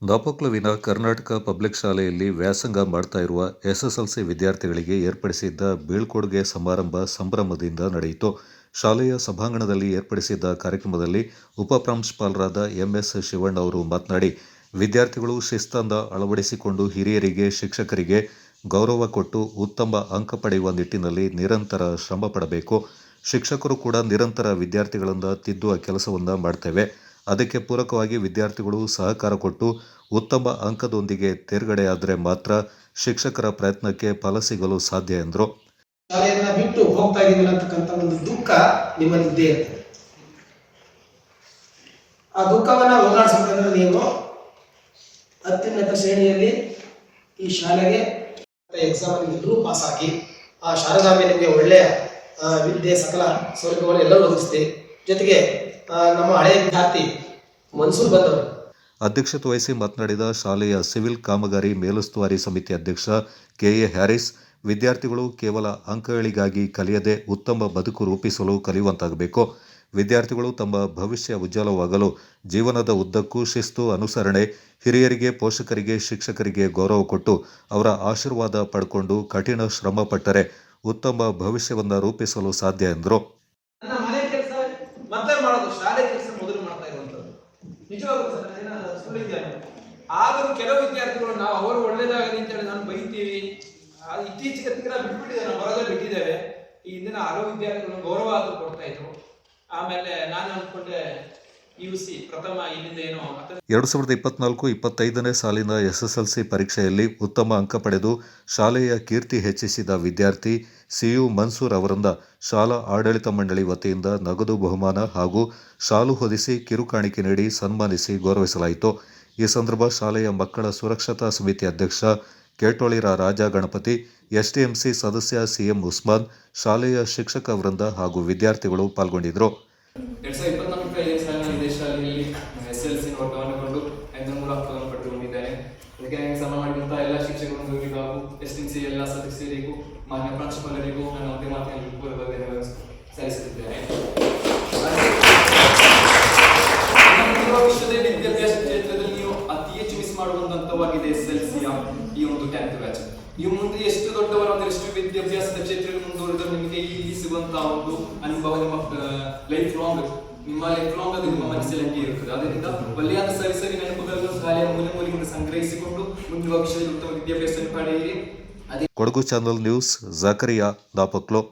ದಾಪಕ್ಲುವಿನ Karnataka public ಶಾಲೆಯಲ್ಲಿ ವ್ಯಾಸಂಗ ಮಾಡ್ತಾ ಇರುವ ಎಸ್ಎಸ್ಎಲ್ಸಿ ವಿದ್ಯಾರ್ಥಿಗಳಿಗೆ ಏರ್ಪಡಿಸಿದ್ದ ಬೀಳ್ಕೊಡುಗೆ ಸಮಾರಂಭ ಸಂಭ್ರಮದಿಂದ ನಡೆಯಿತು. ಶಾಲೆಯ ಸಭಾಂಗಣದಲ್ಲಿ ಏರ್ಪಡಿಸಿದ್ದ ಕಾರ್ಯಕ್ರಮದಲ್ಲಿ ಉಪಪ್ರಾಂಶುಪಾಲರಾದ ಎಂಎಸ್ ಶಿವಣ್ಣ ಅವರು ಮಾತನಾಡಿ, ವಿದ್ಯಾರ್ಥಿಗಳು ಶಿಸ್ತನ್ನು ಅಳವಡಿಸಿಕೊಂಡು ಹಿರಿಯರಿಗೆ, ಶಿಕ್ಷಕರಿಗೆ ಗೌರವ ಕೊಟ್ಟು ಉತ್ತಮ ಅಂಕ ಪಡೆಯುವ ನಿಟ್ಟಿನಲ್ಲಿ ನಿರಂತರ ಶ್ರಮ ಪಡಬೇಕು. ಶಿಕ್ಷಕರು ಕೂಡ ನಿರಂತರ ವಿದ್ಯಾರ್ಥಿಗಳನ್ನು ತಿದ್ದುವ ಕೆಲಸವನ್ನು ಮಾಡ್ತೇವೆ. ಅದಕ್ಕೆ ಪೂರಕವಾಗಿ ವಿದ್ಯಾರ್ಥಿಗಳು ಸಹಕಾರ ಕೊಟ್ಟು ಉತ್ತಮ ಅಂಕದೊಂದಿಗೆ ತೇರ್ಗಡೆಯಾದರೆ ಮಾತ್ರ ಶಿಕ್ಷಕರ ಪ್ರಯತ್ನಕ್ಕೆ ಫಲ ಸಿಗಲು ಸಾಧ್ಯ ಎಂದರು. ಶಾಲೆಯನ್ನ ಬಿಟ್ಟು ಹೋಗ್ತಾ ಇದೀವಿ ಅಂತಕ್ಕಂಥ ಒಂದು ದುಃಖ ನಿಮ್ಮಲ್ಲಿ ಇದ್ದೇ ಇರ್ತದೆ. ಆ ದುಃಖವನ್ನ ಹೋಗಲಾಡಿಸಬೇಕಂದ್ರೆ ನೀವು ಅತ್ಯುನ್ನತ ಶ್ರೇಣಿಯಲ್ಲಿ ಈ ಶಾಲೆಗೆ ಎಕ್ಸಾಮ್ ಅಲ್ಲಿ ಎಲ್ಲರೂ ಪಾಸ್ ಆಗಿ ಆ ಶಾರದಾಂಬೆ ನಿಮಗೆ ಒಳ್ಳೆಯ ವಿದ್ಯೆ ಸಕಲ ಸೌಲಭ್ಯಗಳನ್ನು ಎಲ್ಲರೂ ಒದಗಿಸ್ತೀವಿ. ಜೊತೆಗೆ ನಮ್ಮ ಹಳೆಯ ವಿದ್ಯಾರ್ಥಿ ಮನ್ಸೂರ್ ಬಂದವರು ಅಧ್ಯಕ್ಷತೆ ವಹಿಸಿ ಮಾತನಾಡಿದ ಶಾಲೆಯ ಸಿವಿಲ್ ಕಾಮಗಾರಿ ಮೇಲುಸ್ತುವಾರಿ ಸಮಿತಿ ಅಧ್ಯಕ್ಷ ಕೆಎ ಹ್ಯಾರಿಸ್, ವಿದ್ಯಾರ್ಥಿಗಳು ಕೇವಲ ಅಂಕಗಳಿಗಾಗಿ ಕಲಿಯದೆ ಉತ್ತಮ ಬದುಕು ರೂಪಿಸಲು ಕಲಿಯುವಂತಾಗಬೇಕು. ವಿದ್ಯಾರ್ಥಿಗಳು ತಮ್ಮ ಭವಿಷ್ಯ ಉಜ್ವಲವಾಗಲು ಜೀವನದ ಉದ್ದಕ್ಕೂ ಶಿಸ್ತು, ಅನುಸರಣೆ, ಹಿರಿಯರಿಗೆ, ಪೋಷಕರಿಗೆ, ಶಿಕ್ಷಕರಿಗೆ ಗೌರವ ಕೊಟ್ಟು ಅವರ ಆಶೀರ್ವಾದ ಪಡ್ಕೊಂಡು ಕಠಿಣ ಶ್ರಮ ಪಟ್ಟರೆ ಉತ್ತಮ ಭವಿಷ್ಯವನ್ನು ರೂಪಿಸಲು ಸಾಧ್ಯ ಎಂದರು. ಆದರೂ ಕೆಲವು ವಿದ್ಯಾರ್ಥಿಗಳು ನಾವು ಅವರು ಒಳ್ಳೇದಾಗಲಿ ಅಂತೇಳಿ ನಾನು ಬೈತೀವಿ. ಇತ್ತೀಚೆಗೆ ಬಿಟ್ಬಿಟ್ಟಿದ್ದೇವೆ, ನಾವು ಹೊರಗೆ ಬಿಟ್ಟಿದ್ದೇವೆ. ಈ ಹಿಂದಿನ ಹಲವು ವಿದ್ಯಾರ್ಥಿಗಳು ಗೌರವ ಆದರೂ ಕೊಡ್ತಾ ಇದ್ರು. ಆಮೇಲೆ ನಾನು ಅನ್ಕೊಂಡೆ UC ಪ್ರಥಮ ಇಲ್ಲಿಂದ ಏನೋ 2024-25ನೇ ಸಾಲಿನ ಎಸ್ಎಸ್ಎಲ್ಸಿ ಪರೀಕ್ಷೆಯಲ್ಲಿ ಉತ್ತಮ ಅಂಕ ಪಡೆದು ಶಾಲೆಯ ಕೀರ್ತಿ ಹೆಚ್ಚಿಸಿದ ವಿದ್ಯಾರ್ಥಿ CU ಮನ್ಸೂರ್ ಅವರನ್ನ ಶಾಲಾ ಆಡಳಿತ ಮಂಡಳಿ ವತಿಯಿಂದ ನಗದು ಬಹುಮಾನ ಹಾಗೂ ಶಾಲು ಹೊದಿಸಿ ಕಿರುಕಾಣಿಕೆ ನೀಡಿ ಸನ್ಮಾನಿಸಿ ಗೌರವಿಸಲಾಯಿತು. ಈ ಸಂದರ್ಭ ಶಾಲೆಯ ಮಕ್ಕಳ ಸುರಕ್ಷತಾ ಸಮಿತಿ ಅಧ್ಯಕ್ಷ ಕೇಟೋಳಿರ ರಾಜ ಗಣಪತಿ, STMC ಸದಸ್ಯ CM ಉಸ್ಮಾನ್, ಶಾಲೆಯ ಶಿಕ್ಷಕ ವೃಂದ ಹಾಗೂ ವಿದ್ಯಾರ್ಥಿಗಳು ಪಾಲ್ಗೊಂಡಿದ್ದರು. 2024 ಸಾಲಿನಲ್ಲಿ ಶಾಲೆಯಲ್ಲಿ SSLC ವರ್ಗವನ್ನು 503 ಅಂಕಗಳನ್ನು ಪಡೆದುಕೊಂಡಿದ್ದೇನೆ. ಇದಕ್ಕೆ ನನಗೆ ಸನ್ಮಾನ ಮಾಡಿದಂತಹ ಎಲ್ಲ ಶಿಕ್ಷಕರು ಹಾಗೂ STMC ಎಲ್ಲ ಸದಸ್ಯರಿಗೂ ಮಾನ್ಯ ಪ್ರಾಂಶುಪಾಲರಿಗೂ ನಾನು ಒಂದೇ ಮಾತಿನಲ್ಲಿ ಧನ್ಯವಾದ ಸಲ್ಲಿಸುತ್ತಿದ್ದೇನೆ. ವಿಶ್ವದ ವಿದ್ಯಾಭ್ಯಾಸ ಕ್ಷೇತ್ರದಲ್ಲಿ ನೀವು ಅತಿ ಹೆಚ್ಚು ಮಿಸ್ ಮಾಡುವಂತ ಹಂತವಾಗಿದೆ SSLC ಈ ಒಂದು 10th ಬ್ಯಾಚ್. ನೀವು ಮುಂದೆ ಎಷ್ಟು ದೊಡ್ಡವರಾದ್ರೆ ಎಷ್ಟು ವಿದ್ಯಾಭ್ಯಾಸದ ಕ್ಷೇತ್ರದಲ್ಲಿ ಮುಂದುವರೆದರೂ ನಿಮಗೆ ಇಲ್ಲಿ ಸಿಗುವಂತಹ ಒಂದು ಅನುಭವ ನಿಮ್ಮ ಲೈಫ್ ಲಾಂಗ್ ಅದು ನಿಮ್ಮ ಮನಸ್ಸಲ್ಲಿ ಹಂಗೆ ಇರುತ್ತದೆ. ಅದರಿಂದ ಒಳ್ಳೆಯಾದ ಸರಿ ನೆನಪುಗಳನ್ನು ಶಾಲೆಯ ಮೂಲೆಯಿಂದ ಸಂಗ್ರಹಿಸಿಕೊಂಡು ಮುಂದೆ ಭವಿಷ್ಯದಲ್ಲಿ ಉತ್ತಮ ವಿದ್ಯಾಭ್ಯಾಸ ಪಡೆಯಿರಿ. Kodagu channel news, Zakaria, ದಾಪಕ್ಲು.